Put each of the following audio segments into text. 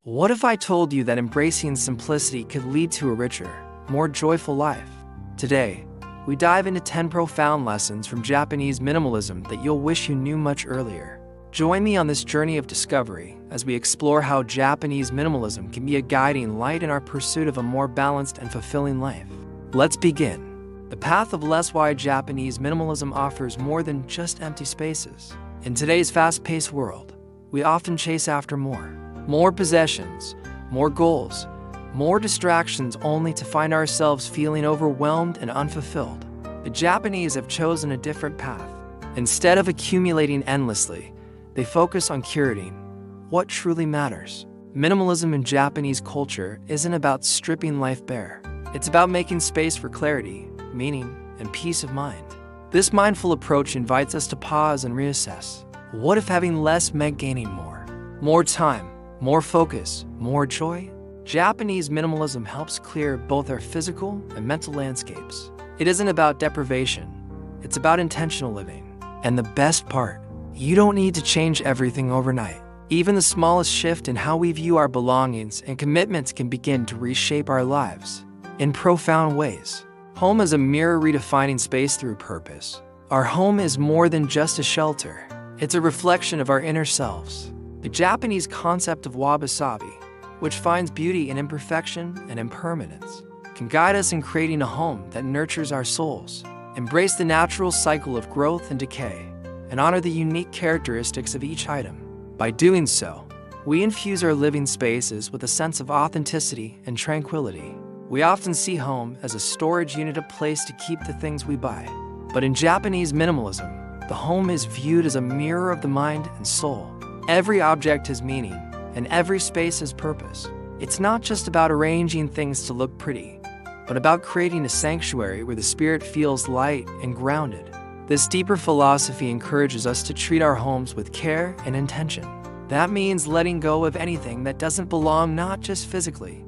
What if I told you that embracing simplicity could lead to a richer, more joyful life? Today, we dive into 10 profound lessons from Japanese minimalism that you'll wish you knew much earlier. Join me on this journey of discovery as we explore how Japanese minimalism can be a guiding light in our pursuit of a more balanced and fulfilling life. Let's begin. The path of less wide Japanese minimalism offers more than just empty spaces. In today's fast-paced world, we often chase after more possessions, more goals, more distractions, only to find ourselves feeling overwhelmed and unfulfilled. The Japanese have chosen a different path. Instead of accumulating endlessly, they focus on curating what truly matters. Minimalism in Japanese culture isn't about stripping life bare. It's about making space for clarity, meaning, and peace of mind. This mindful approach invites us to pause and reassess. What if having less meant gaining more? More time, more focus, more joy? Japanese minimalism helps clear both our physical and mental landscapes. It isn't about deprivation, it's about intentional living. And the best part, you don't need to change everything overnight. Even the smallest shift in how we view our belongings and commitments can begin to reshape our lives in profound ways. Home is a mirror redefining space through purpose. Our home is more than just a shelter. It's a reflection of our inner selves. The Japanese concept of wabi-sabi, which finds beauty in imperfection and impermanence, can guide us in creating a home that nurtures our souls, embrace the natural cycle of growth and decay, and honor the unique characteristics of each item. By doing so, we infuse our living spaces with a sense of authenticity and tranquility. We often see home as a storage unit, a place to keep the things we buy. But in Japanese minimalism, the home is viewed as a mirror of the mind and soul. Every object has meaning, and every space has purpose. It's not just about arranging things to look pretty, but about creating a sanctuary where the spirit feels light and grounded. This deeper philosophy encourages us to treat our homes with care and intention. That means letting go of anything that doesn't belong, not just physically,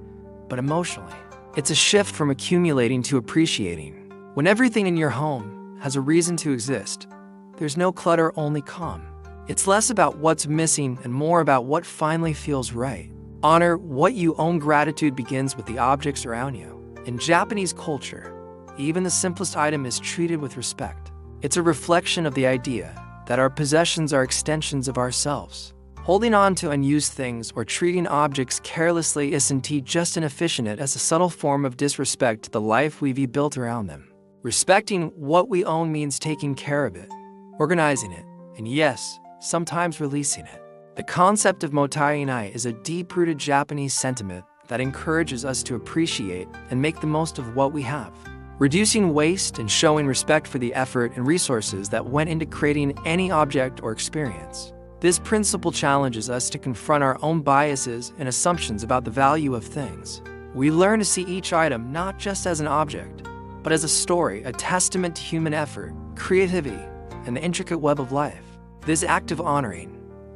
but emotionally. It's a shift from accumulating to appreciating. When everything in your home has a reason to exist, there's no clutter, only calm. It's less about what's missing and more about what finally feels right. Honor what you own. Gratitude begins with the objects around you. In Japanese culture, even the simplest item is treated with respect. It's a reflection of the idea that our possessions are extensions of ourselves. Holding on to unused things or treating objects carelessly isn't just inefficient, as a subtle form of disrespect to the life we've built around them. Respecting what we own means taking care of it, organizing it, and yes, sometimes releasing it. The concept of mottainai is a deep-rooted Japanese sentiment that encourages us to appreciate and make the most of what we have, reducing waste and showing respect for the effort and resources that went into creating any object or experience. This principle challenges us to confront our own biases and assumptions about the value of things. We learn to see each item not just as an object, but as a story, a testament to human effort, creativity, and the intricate web of life. This act of honoring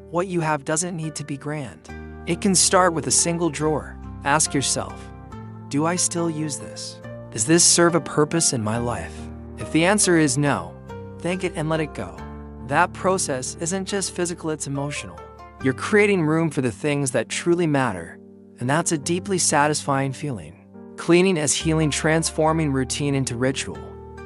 what you have doesn't need to be grand. It can start with a single drawer. Ask yourself, do I still use this? Does this serve a purpose in my life? If the answer is no, thank it and let it go. That process isn't just physical, it's emotional. You're creating room for the things that truly matter, and that's a deeply satisfying feeling. Cleaning as healing, transforming routine into ritual.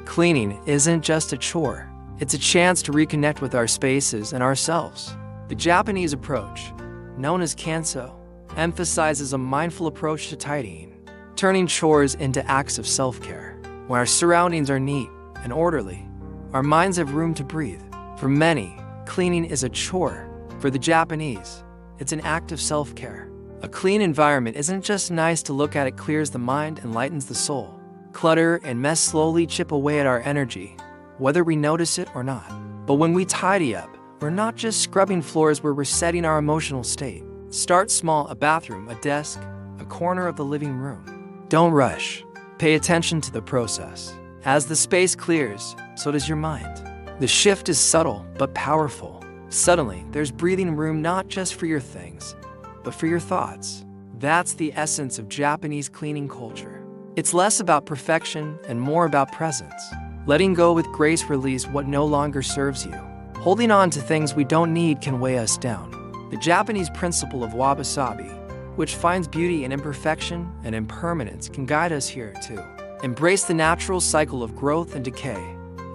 Cleaning isn't just a chore. It's a chance to reconnect with our spaces and ourselves. The Japanese approach, known as kanso, emphasizes a mindful approach to tidying, turning chores into acts of self-care. When our surroundings are neat and orderly, our minds have room to breathe. For many, cleaning is a chore. For the Japanese, it's an act of self-care. A clean environment isn't just nice to look at, it clears the mind and lightens the soul. Clutter and mess slowly chip away at our energy, whether we notice it or not. But when we tidy up, we're not just scrubbing floors, we're resetting our emotional state. Start small: a bathroom, a desk, a corner of the living room. Don't rush. Pay attention to the process. As the space clears, so does your mind. The shift is subtle but powerful. Suddenly, there's breathing room, not just for your things, but for your thoughts. That's the essence of Japanese cleaning culture. It's less about perfection and more about presence. Letting go with grace, release what no longer serves you. Holding on to things we don't need can weigh us down. The Japanese principle of wabi-sabi, which finds beauty in imperfection and impermanence, can guide us here too. Embrace the natural cycle of growth and decay,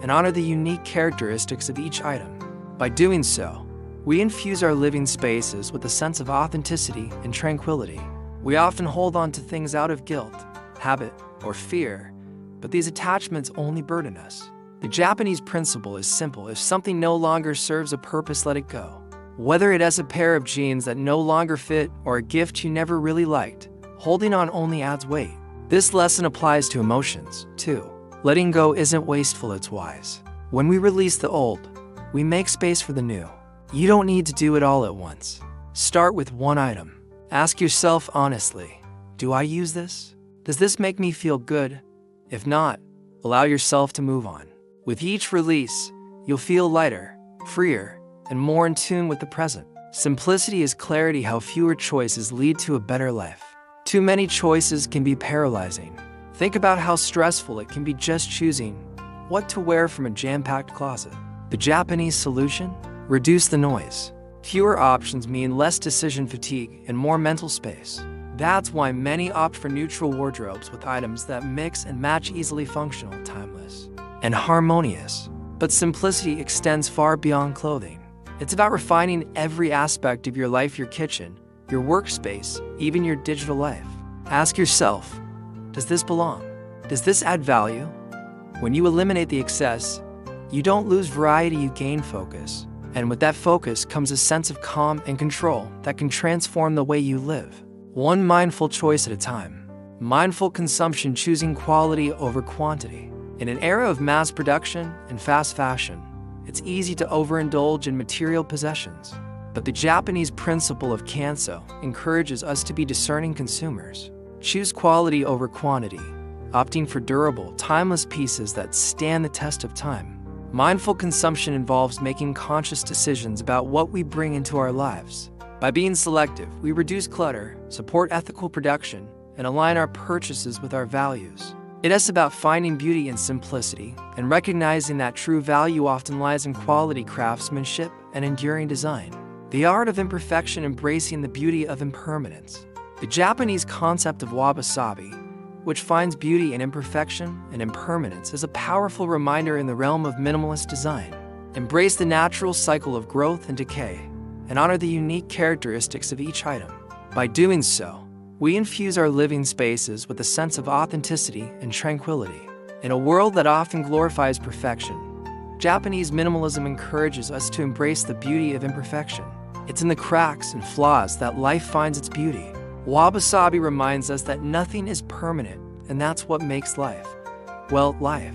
and honor the unique characteristics of each item. By doing so, we infuse our living spaces with a sense of authenticity and tranquility. We often hold on to things out of guilt, habit, or fear, but these attachments only burden us. The Japanese principle is simple: if something no longer serves a purpose, let it go. Whether it is a pair of jeans that no longer fit or a gift you never really liked, holding on only adds weight. This lesson applies to emotions, too. Letting go isn't wasteful, it's wise. When we release the old, we make space for the new. You don't need to do it all at once. Start with one item. Ask yourself honestly, do I use this? Does this make me feel good? If not, allow yourself to move on. With each release, you'll feel lighter, freer, and more in tune with the present. Simplicity is clarity. How fewer choices lead to a better life. Too many choices can be paralyzing. Think about how stressful it can be just choosing what to wear from a jam-packed closet. The Japanese solution? Reduce the noise. Fewer options mean less decision fatigue and more mental space. That's why many opt for neutral wardrobes with items that mix and match, easily functional, timeless, and harmonious. But simplicity extends far beyond clothing. It's about refining every aspect of your life: your kitchen, your workspace, even your digital life. Ask yourself, does this belong? Does this add value? When you eliminate the excess, you don't lose variety, you gain focus. And with that focus comes a sense of calm and control that can transform the way you live. One mindful choice at a time. Mindful consumption, choosing quality over quantity. In an era of mass production and fast fashion, it's easy to overindulge in material possessions. But the Japanese principle of kanso encourages us to be discerning consumers. Choose quality over quantity, opting for durable, timeless pieces that stand the test of time. Mindful consumption involves making conscious decisions about what we bring into our lives. By being selective, we reduce clutter, support ethical production, and align our purchases with our values. It is about finding beauty in simplicity and recognizing that true value often lies in quality craftsmanship and enduring design. The art of imperfection, embracing the beauty of impermanence. The Japanese concept of wabi-sabi, which finds beauty in imperfection and impermanence, is a powerful reminder in the realm of minimalist design. Embrace the natural cycle of growth and decay, and honor the unique characteristics of each item. By doing so, we infuse our living spaces with a sense of authenticity and tranquility. In a world that often glorifies perfection, Japanese minimalism encourages us to embrace the beauty of imperfection. It's in the cracks and flaws that life finds its beauty. Wabi-sabi reminds us that nothing is permanent, and that's what makes life, well, life.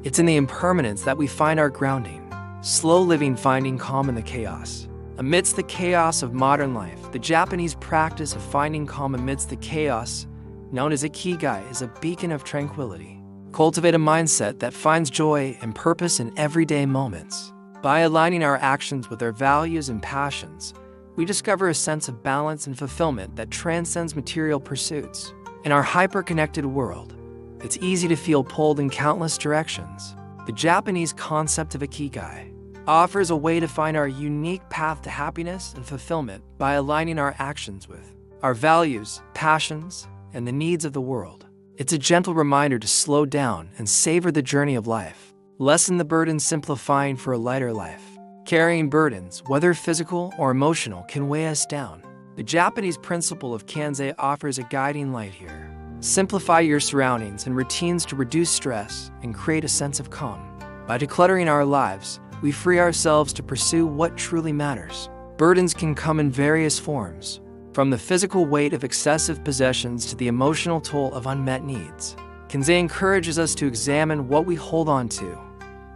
It's in the impermanence that we find our grounding. Slow living, finding calm in the chaos. Amidst the chaos of modern life, the Japanese practice of finding calm amidst the chaos, known as ikigai, is a beacon of tranquility. Cultivate a mindset that finds joy and purpose in everyday moments. By aligning our actions with our values and passions, we discover a sense of balance and fulfillment that transcends material pursuits. In our hyper-connected world, it's easy to feel pulled in countless directions. The Japanese concept of ikigai offers a way to find our unique path to happiness and fulfillment by aligning our actions with our values, passions, and the needs of the world. It's a gentle reminder to slow down and savor the journey of life. Lessen the burden, simplifying for a lighter life. Carrying burdens, whether physical or emotional, can weigh us down. The Japanese principle of kanze offers a guiding light here. Simplify your surroundings and routines to reduce stress and create a sense of calm. By decluttering our lives, we free ourselves to pursue what truly matters. Burdens can come in various forms, from the physical weight of excessive possessions to the emotional toll of unmet needs. Kanze encourages us to examine what we hold on to,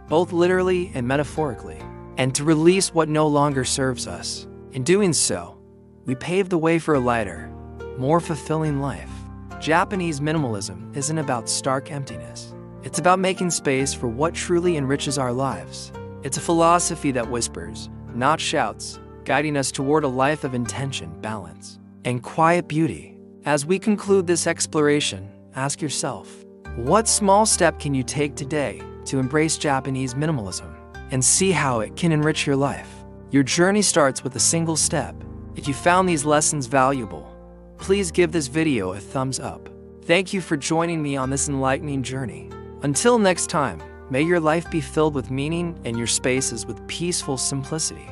both literally and metaphorically, and to release what no longer serves us. In doing so, we pave the way for a lighter, more fulfilling life. Japanese minimalism isn't about stark emptiness. It's about making space for what truly enriches our lives. It's a philosophy that whispers, not shouts, guiding us toward a life of intention, balance, and quiet beauty. As we conclude this exploration, ask yourself, what small step can you take today to embrace Japanese minimalism and see how it can enrich your life? Your journey starts with a single step. If you found these lessons valuable, please give this video a thumbs up. Thank you for joining me on this enlightening journey. Until next time, may your life be filled with meaning and your spaces with peaceful simplicity.